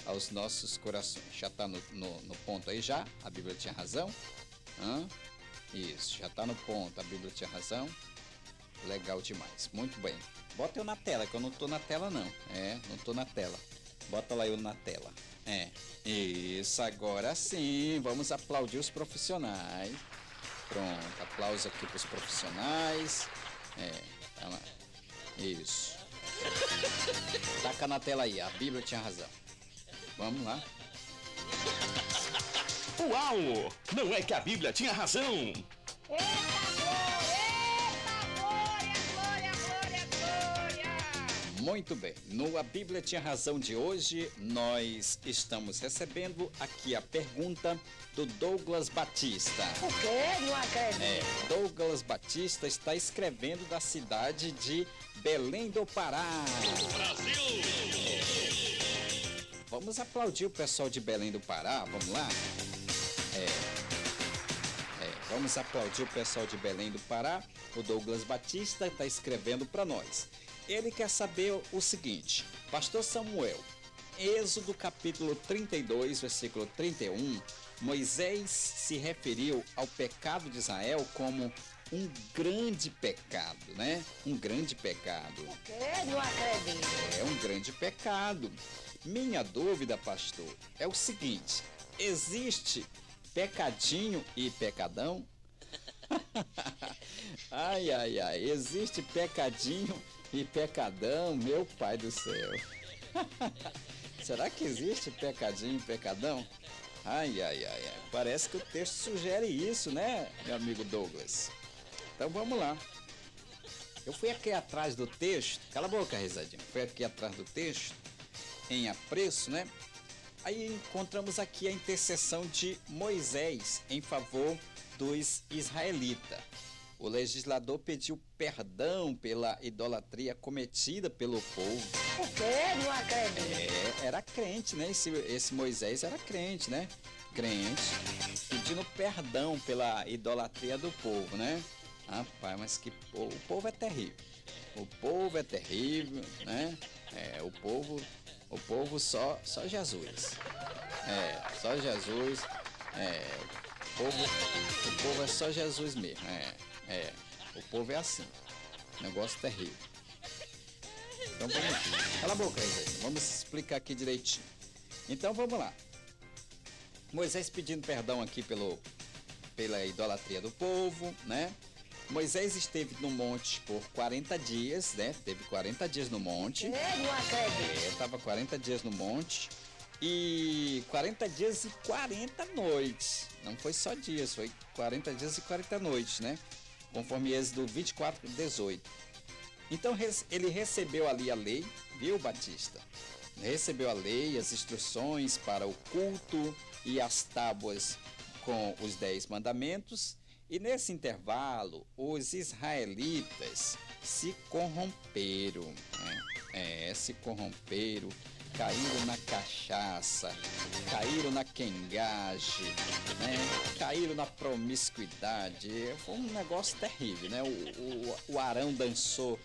aos nossos corações. Já está no ponto aí já? A Bíblia tinha razão? Isso, já está no ponto, a Bíblia tinha razão. Legal demais, muito bem. Bota eu na tela, que eu não estou na tela não. Não estou na tela. Bota lá eu na tela. Isso, agora sim, vamos aplaudir os profissionais. Pronto, aplauso aqui para os profissionais. Isso. Taca na tela aí, a Bíblia tinha razão. Vamos lá. Uau! Não é que a Bíblia tinha razão? Muito bem, no A Bíblia Tinha Razão de hoje, nós estamos recebendo aqui a pergunta do Douglas Batista. O quê? Não acredito. Douglas Batista está escrevendo da cidade de Belém do Pará. Brasil! Vamos aplaudir o pessoal de Belém do Pará, vamos lá? Vamos aplaudir o pessoal de Belém do Pará. O Douglas Batista está escrevendo para nós. Ele quer saber o seguinte: Pastor Samuel, Êxodo capítulo 32, versículo 31, Moisés se referiu ao pecado de Israel como um grande pecado, né? Um grande pecado. O quê? Não acredito. É um grande pecado. Minha dúvida, pastor, é o seguinte: existe pecadinho e pecadão? Ai, existe pecadinho e pecadão, meu pai do céu. Será que existe pecadinho e pecadão? Ai, parece que o texto sugere isso, né, meu amigo Douglas? Então vamos lá. Eu fui aqui atrás do texto, cala a boca, risadinha. Fui aqui atrás do texto, em apreço, né? Aí encontramos aqui a intercessão de Moisés em favor dos israelitas. O legislador pediu perdão pela idolatria cometida pelo povo. O quê? Não acredito. Era crente, né? Esse Moisés era crente, né? Crente, pedindo perdão pela idolatria do povo, né? Rapaz, mas que povo, o povo é terrível. O povo é terrível, né? O povo só Jesus. Só Jesus. O povo é só Jesus mesmo. O povo é assim. Negócio terrível. Então vamos. Cala a boca aí, vamos explicar aqui direitinho. Então vamos lá. Moisés pedindo perdão aqui pela idolatria do povo, né? Moisés esteve no monte por 40 dias, né? Teve 40 dias no monte. Não acredito. Estava 40 dias no monte. E 40 dias e 40 noites. Não foi só dias, foi 40 dias e 40 noites, né? Conforme Êxodo 24, 18. Então ele recebeu ali a lei, viu, Batista? Recebeu a lei, as instruções para o culto e as tábuas com os 10 mandamentos. E nesse intervalo, os israelitas se corromperam, né? Se corromperam, caíram na cachaça, caíram na quengagem, né? Caíram na promiscuidade. Foi um negócio terrível, né? O Arão dançou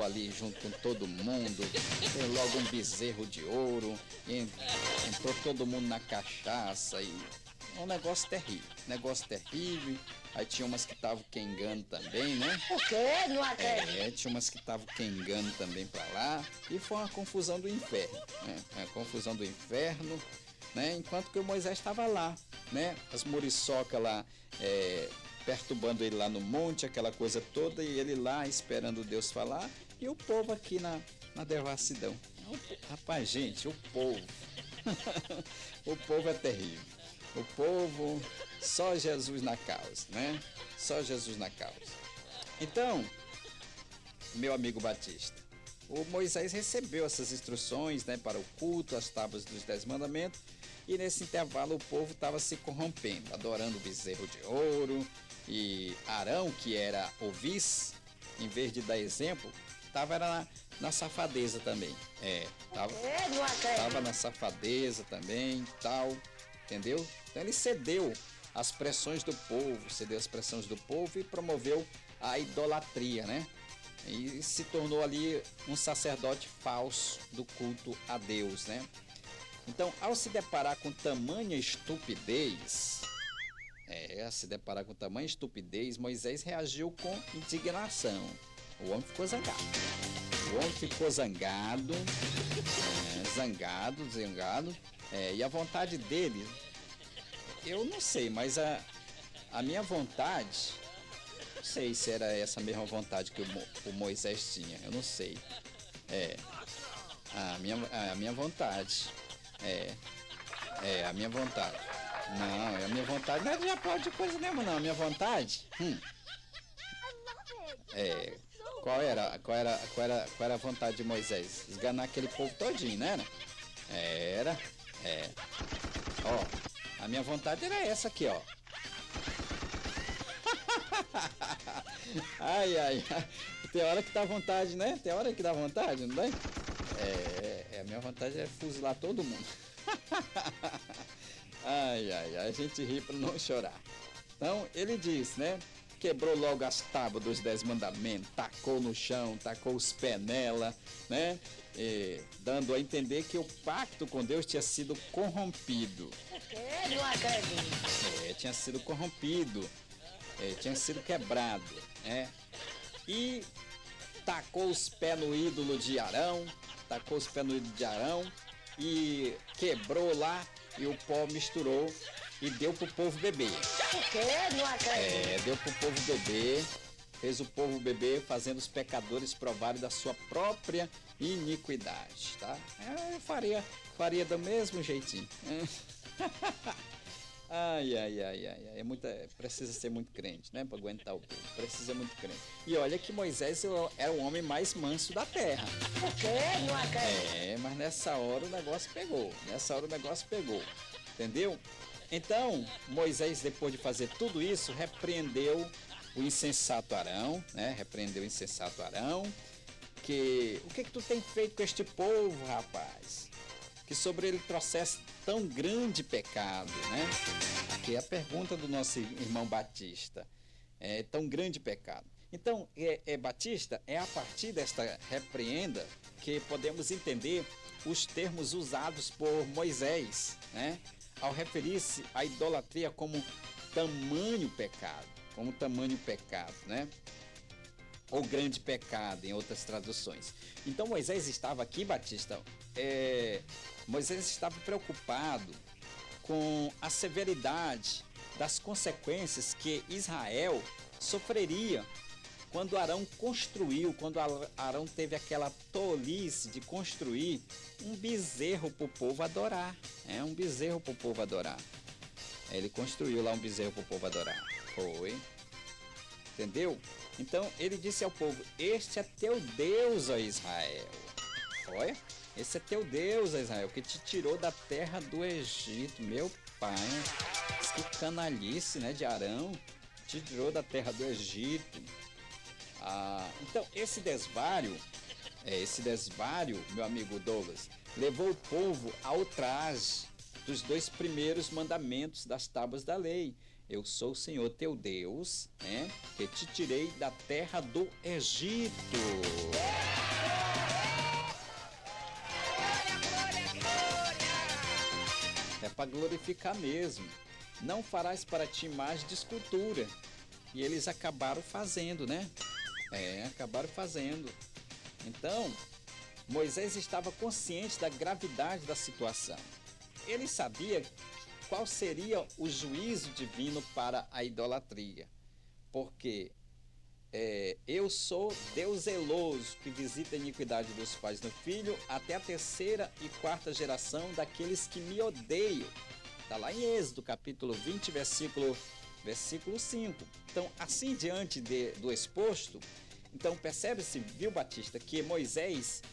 ali junto com todo mundo, fez logo um bezerro de ouro, entrou todo mundo na cachaça e um negócio terrível. Aí tinha umas que estavam quengando também, né? O quê? Não acredito. Tinha umas que estavam quengando também pra lá. E foi uma confusão do inferno, né? Uma confusão do inferno, né? Enquanto que o Moisés estava lá, né? As muriçocas lá, perturbando ele lá no monte, aquela coisa toda. E ele lá esperando Deus falar. E o povo aqui na devassidão. Rapaz, gente, o povo. O povo é terrível. O povo, só Jesus na causa, né? Só Jesus na causa. Então, meu amigo Batista, o Moisés recebeu essas instruções, né, para o culto, as tábuas dos 10 mandamentos, e nesse intervalo o povo estava se corrompendo, adorando o bezerro de ouro, e Arão, que era o vice, em vez de dar exemplo, estava na safadeza também. Tava na safadeza também, tal, entendeu? Então ele cedeu às pressões do povo, e promoveu a idolatria, né? E se tornou ali um sacerdote falso do culto a Deus, né? Então, ao se deparar com tamanha estupidez, Moisés reagiu com indignação. O homem ficou zangado. Zangado. E a vontade dele, eu não sei, mas a minha vontade, não sei se era essa mesma vontade que o Moisés tinha, eu não sei. A minha vontade. A minha vontade. Não, a minha vontade não é de aplaudir coisa nenhuma, não. A minha vontade. Qual era a vontade de Moisés? Esganar aquele povo todinho, né? Era. Ó, a minha vontade era essa aqui, ó. Ai. Tem hora que dá vontade, né? Tem hora que dá vontade, não é? A minha vontade é fuzilar todo mundo. Ai, a gente ri para não chorar. Então, ele diz, né? Quebrou logo as tábuas dos 10 mandamentos, tacou no chão, tacou os pés nela, né? Dando a entender que o pacto com Deus tinha sido corrompido. Eu não acredito. Tinha sido corrompido, tinha sido quebrado, né? E tacou os pés no ídolo de Arão, e quebrou lá, e o pó misturou e deu pro povo beber. Eu não acredito. Deu pro povo beber, fez o povo beber, fazendo os pecadores provarem da sua própria iniquidade, tá? Eu faria do mesmo jeitinho. Ai, precisa ser muito crente, né, para aguentar o povo, precisa muito crente. E olha que Moisés era o homem mais manso da terra. Eu não acredito. Mas nessa hora o negócio pegou, entendeu? Então, Moisés, depois de fazer tudo isso, repreendeu o insensato Arão, né, que o que tu tem feito com este povo, rapaz? Que sobre ele trouxesse tão grande pecado, né? Que é a pergunta do nosso irmão Batista. Tão grande pecado. Então, Batista, é a partir desta repreenda que podemos entender os termos usados por Moisés, né? Ao referir-se à idolatria como tamanho pecado, né? Ou grande pecado, em outras traduções. Então Moisés estava aqui, Batista, Moisés estava preocupado com a severidade das consequências que Israel sofreria quando Arão teve aquela tolice de construir um bezerro para o povo adorar. Ele construiu lá um bezerro para o povo adorar. Foi. Entendeu? Então ele disse ao povo: este é teu Deus, ó Israel. Olha, esse é teu Deus, ó Israel, que te tirou da terra do Egito. Meu pai, que canalice, né, de Arão, te tirou da terra do Egito. Então esse desvário, meu amigo Douglas, levou o povo ao traje dos 2 primeiros mandamentos das tábuas da lei. Eu sou o Senhor teu Deus, né, que te tirei da terra do Egito. É para glorificar mesmo. Não farás para ti imagem de escultura. E eles acabaram fazendo, né? Acabaram fazendo. Então, Moisés estava consciente da gravidade da situação. Ele sabia qual seria o juízo divino para a idolatria. Porque eu sou Deus zeloso, que visita a iniquidade dos pais no filho, até a 3ª e 4ª geração daqueles que me odeiam. Está lá em Êxodo, capítulo 20, versículo 5. Então, assim diante do exposto, então percebe-se, viu, Batista, que Moisés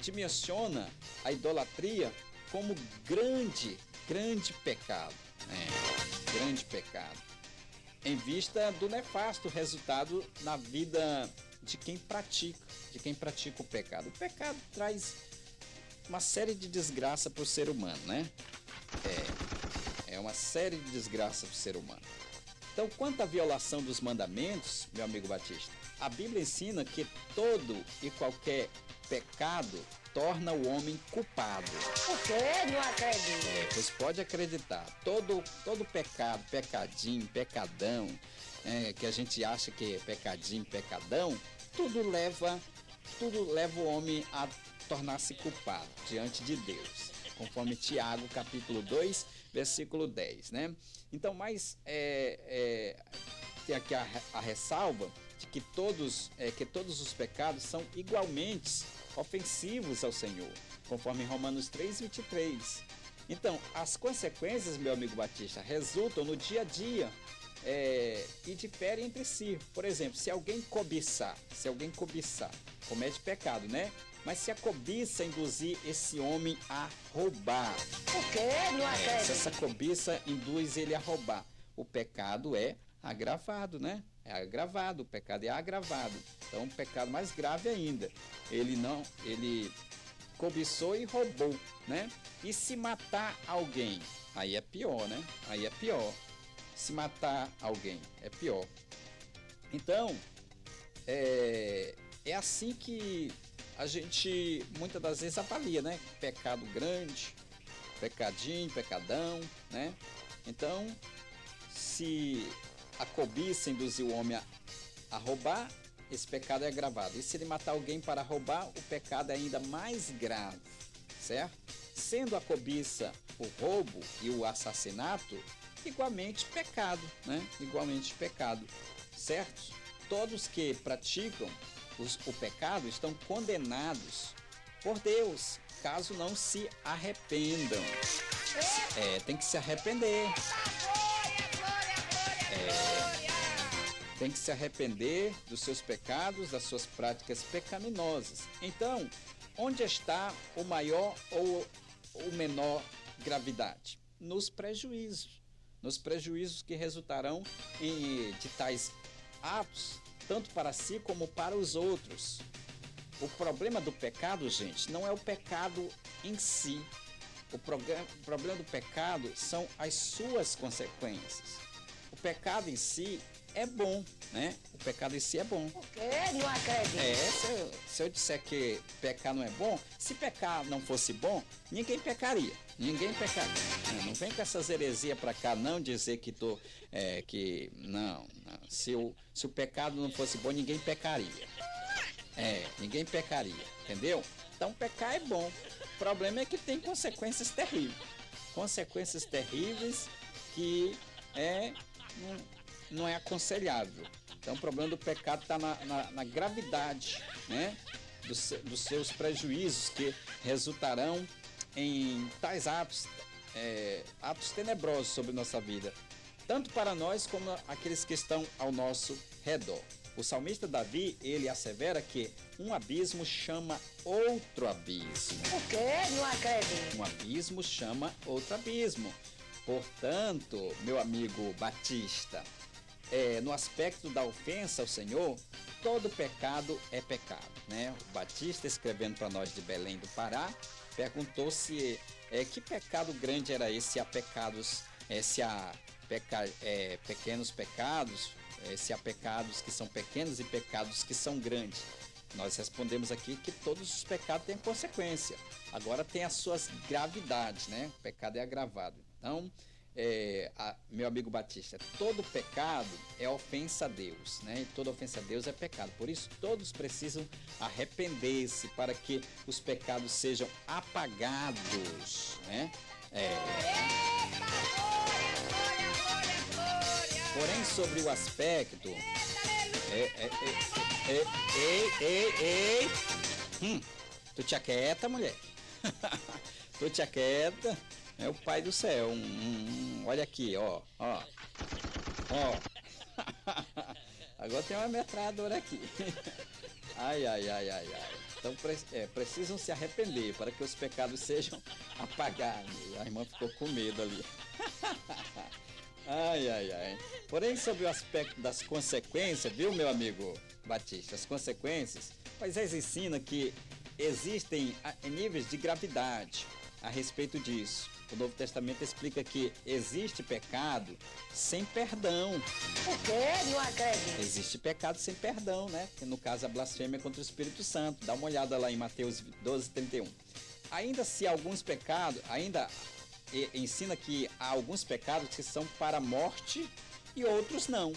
dimensiona a idolatria como grande pecado. Grande pecado. Em vista do nefasto resultado na vida de quem pratica o pecado. O pecado traz uma série de desgraça para o ser humano, né? É uma série de desgraças para o ser humano. Então, quanto à violação dos mandamentos, meu amigo Batista, a Bíblia ensina que todo e qualquer pecado, torna o homem culpado. O quê? Não acredito. Pois pode acreditar, todo pecado, pecadinho, pecadão, que a gente acha que é pecadinho, pecadão, tudo leva o homem a tornar-se culpado diante de Deus, conforme Tiago, capítulo 2, versículo 10, né? Então, mas tem aqui a ressalva de que todos os pecados são igualmente ofensivos ao Senhor, conforme Romanos 3, 23. Então, as consequências, meu amigo Batista, resultam no dia a dia e diferem entre si. Por exemplo, se alguém cobiçar, comete pecado, né? Mas se a cobiça induzir esse homem a roubar, O quê? Não acredito. se essa cobiça induz ele a roubar, o pecado é agravado, né? É agravado, o pecado é agravado. Então, um pecado mais grave ainda. Ele cobiçou e roubou, né? E se matar alguém, aí é pior, né? Aí é pior. Se matar alguém, é pior. Então, é assim que a gente muitas das vezes avalia, né? Pecado grande, pecadinho, pecadão, né? Então, se a cobiça induzir o homem a roubar, esse pecado é agravado. E se ele matar alguém para roubar, o pecado é ainda mais grave, certo? Sendo a cobiça o roubo e o assassinato igualmente pecado, né? Igualmente pecado, certo? Todos que praticam o pecado estão condenados por Deus, caso não se arrependam. Tem que se arrepender. Tem que se arrepender dos seus pecados, das suas práticas pecaminosas. Então, onde está o maior ou o menor gravidade? Nos prejuízos que resultarão de tais atos, tanto para si como para os outros. O problema do pecado, gente, não é o pecado em si. O problema do pecado são as suas consequências. O pecado em si é bom, né? O pecado em si é bom. O quê? Não acredito. Se eu disser que pecar não é bom, se pecar não fosse bom, ninguém pecaria. Ninguém pecaria. Não vem com essas heresias pra cá, não dizer que não. Se o pecado não fosse bom, ninguém pecaria. Ninguém pecaria, entendeu? Então pecar é bom. O problema é que tem consequências terríveis. Consequências terríveis que não é aconselhável. Então o problema do pecado está na gravidade, né? Dos seus prejuízos que resultarão em tais atos tenebrosos sobre nossa vida, tanto para nós como aqueles que estão ao nosso redor. O salmista Davi, ele assevera que um abismo chama outro abismo. O quê? Não acredito. Um abismo chama outro abismo. Portanto, meu amigo Batista, no aspecto da ofensa ao Senhor, todo pecado é pecado, né? O Batista, escrevendo para nós de Belém do Pará, perguntou se que pecado grande era esse, se há pecados, pequenos pecados, se há pecados que são pequenos e pecados que são grandes. Nós respondemos aqui que todos os pecados têm consequência. Agora tem as suas gravidades, né? O pecado é agravado. Então, meu amigo Batista, todo pecado é ofensa a Deus, né? E toda ofensa a Deus é pecado. Por isso, todos precisam arrepender-se para que os pecados sejam apagados, né? Porém, sobre o aspecto... Tu te aquieta, mulher? Tu te aquieta? É o pai do céu. Olha aqui, ó. Agora tem uma metralhadora aqui. Ai. Então precisam se arrepender para que os pecados sejam apagados. A irmã ficou com medo ali. Ai. Porém, sobre o aspecto das consequências, viu, meu amigo Batista? As consequências, Moisés ensina que existem níveis de gravidade. a respeito disso. O Novo Testamento explica que existe pecado sem perdão. O quê? Não acredito. Existe pecado sem perdão, né? Que no caso a blasfêmia contra o Espírito Santo. Dá uma olhada lá em Mateus 12:31. Ainda se alguns pecados, ensina que há alguns pecados que são para a morte e outros não,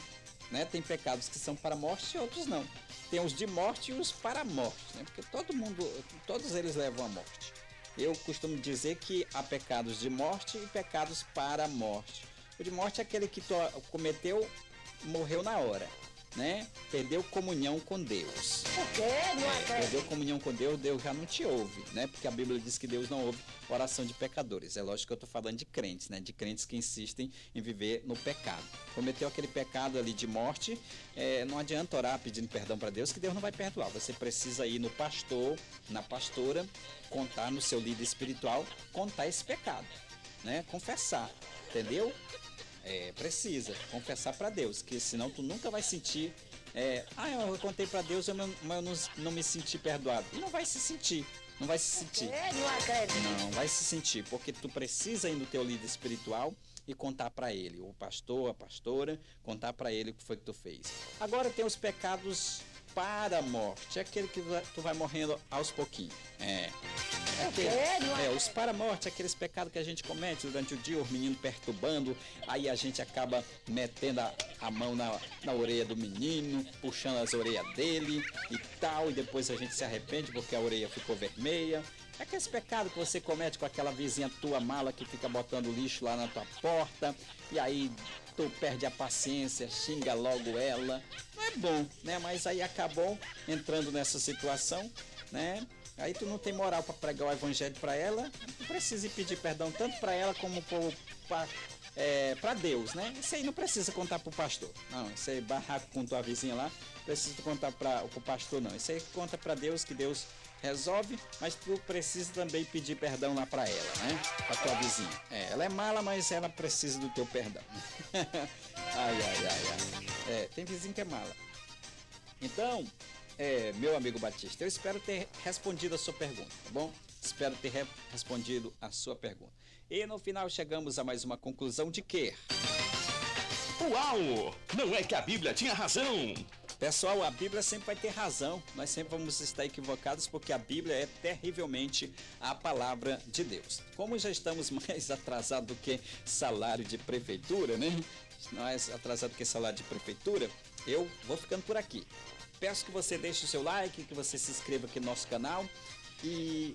né? Tem pecados que são para a morte e outros não. Tem os de morte e os para a morte, né? Porque todos eles levam à morte. Eu costumo dizer que há pecados de morte e pecados para a morte. O de morte é aquele que cometeu, morreu na hora, né? Perdeu comunhão com Deus. O quê? Não acredito. Perdeu comunhão com Deus, Deus já não te ouve, né? Porque a Bíblia diz que Deus não ouve oração de pecadores. É lógico que eu estou falando de crentes, né? De crentes que insistem em viver no pecado. Cometeu aquele pecado ali de morte, não adianta orar pedindo perdão para Deus, que Deus não vai perdoar. Você precisa ir no pastor, na pastora, contar no seu líder espiritual, contar esse pecado, né? Confessar, entendeu? Precisa confessar para Deus, que senão tu nunca vai sentir, eu contei para Deus, mas eu não me senti perdoado. E não vai se sentir, não vai se sentir. Não acredito. Não vai se sentir, porque tu precisa ir no teu líder espiritual e contar para ele, o pastor, a pastora, contar para ele o que foi que tu fez. Agora tem os pecados para a morte, é aquele que tu vai morrendo aos pouquinhos. Os para a morte, aqueles pecados que a gente comete durante o dia, os meninos perturbando, aí a gente acaba metendo a mão na orelha do menino, puxando as orelhas dele e tal, e depois a gente se arrepende porque a orelha ficou vermelha. É aqueles pecados que você comete com aquela vizinha tua mala que fica botando lixo lá na tua porta, e aí tu perde a paciência, xinga logo ela. Não é bom, né? Mas aí acabou entrando nessa situação, né? Aí tu não tem moral para pregar o evangelho para ela, tu precisa pedir perdão tanto para ela como para Deus, né? Isso aí não precisa contar pro pastor. Não, isso aí barraco com tua vizinha lá, precisa contar pro pastor não. Isso aí conta para Deus, que Deus resolve, mas tu precisa também pedir perdão lá para ela, né? Pra tua vizinha. Ela é mala, mas ela precisa do teu perdão. Ai. Tem vizinho que é mala. Então, meu amigo Batista, eu espero ter respondido a sua pergunta, tá bom? Espero ter respondido a sua pergunta. E no final chegamos a mais uma conclusão de que... Uau! Não é que a Bíblia tinha razão? Pessoal, a Bíblia sempre vai ter razão. Nós sempre vamos estar equivocados porque a Bíblia é terrivelmente a palavra de Deus. Como já estamos mais atrasados do que salário de prefeitura, né? Mais atrasado do que salário de prefeitura, eu vou ficando por aqui. Peço que você deixe o seu like, que você se inscreva aqui no nosso canal e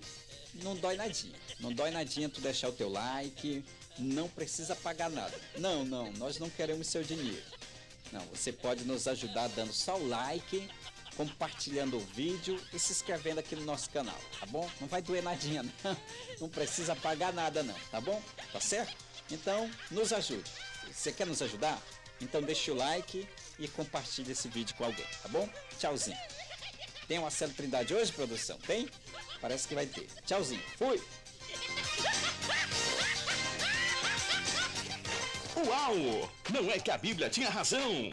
não dói nadinha. Não dói nadinha tu deixar o teu like, não precisa pagar nada. Não, nós não queremos seu dinheiro. Não, você pode nos ajudar dando só o like, compartilhando o vídeo e se inscrevendo aqui no nosso canal, tá bom? Não vai doer nadinha, não. Não precisa pagar nada não, tá bom? Tá certo? Então, nos ajude. Você quer nos ajudar? Então deixa o like e compartilhe esse vídeo com alguém, tá bom? Tchauzinho. Tem uma Célula Trindade hoje, produção? Tem? Parece que vai ter. Tchauzinho. Fui! Uau! Não é que a Bíblia tinha razão?